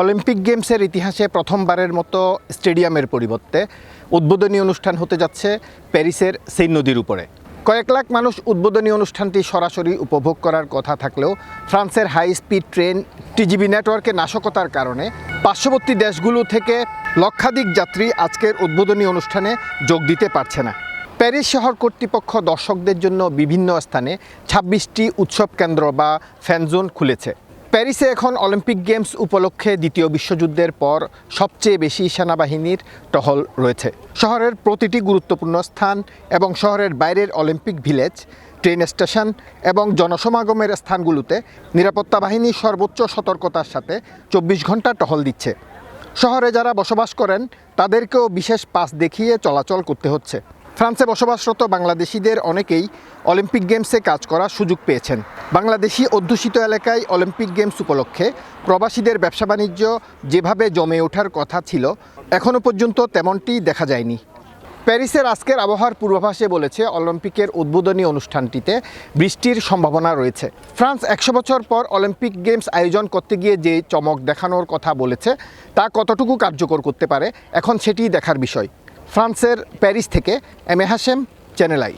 Olympic গেমসের ইতিহাসে প্রথমবারের মতো স্টেডিয়ামের পরিবর্তে উদ্বোধনী অনুষ্ঠান হতে যাচ্ছে প্যারিসের সেইন নদীর উপরে। কয়েক লাখ মানুষ উদ্বোধনী অনুষ্ঠানটি সরাসরি উপভোগ করার কথা থাকলেও ফ্রান্সের হাই স্পিড ট্রেন টিজিভি নেটওয়ার্কে নাশকতার কারণে পার্শ্ববর্তী দেশগুলো থেকে লক্ষাধিক যাত্রী আজকের উদ্বোধনী অনুষ্ঠানে যোগ দিতে পারছে না। প্যারিস শহর কর্তৃপক্ষ দর্শকদের জন্য বিভিন্ন স্থানে ২৬টি উৎসব কেন্দ্র বা ফ্যানজোন খুলেছে। প্যারিসে এখন অলিম্পিক গেমস উপলক্ষে দ্বিতীয় বিশ্বযুদ্ধের পর সবচেয়ে বেশি সেনাবাহিনীর টহল রয়েছে। শহরের প্রতিটি গুরুত্বপূর্ণ স্থান এবং শহরের বাইরের অলিম্পিক ভিলেজ, ট্রেন স্টেশন এবং জনসমাগমের স্থানগুলোতে নিরাপত্তা বাহিনী সর্বোচ্চ সতর্কতার সাথে ২৪ ঘন্টা টহল দিচ্ছে। শহরে যারা বসবাস করেন তাদেরকেও বিশেষ পাস দেখিয়ে চলাচল করতে হচ্ছে। ফ্রান্সে বসবাসরত বাংলাদেশিদের অনেকেই অলিম্পিক গেমসে কাজ করার সুযোগ পেয়েছেন। বাংলাদেশি অধ্যুষিত এলাকায় অলিম্পিক গেমস উপলক্ষে প্রবাসীদের ব্যবসা বাণিজ্য যেভাবে জমে ওঠার কথা ছিল, এখনও পর্যন্ত তেমনটি দেখা যায়নি। প্যারিসের আজকের আবহাওয়ার পূর্বাভাসে বলেছে অলিম্পিকের উদ্বোধনী অনুষ্ঠানটিতে বৃষ্টির সম্ভাবনা রয়েছে। ফ্রান্স ১০০ বছর পর অলিম্পিক গেমস আয়োজন করতে গিয়ে যে চমক দেখানোর কথা বলেছে তা কতটুকু কার্যকর করতে পারে এখন সেটিই দেখার বিষয়। ফ্রান্সের প্যারিস থেকে M A Hashem, channel I.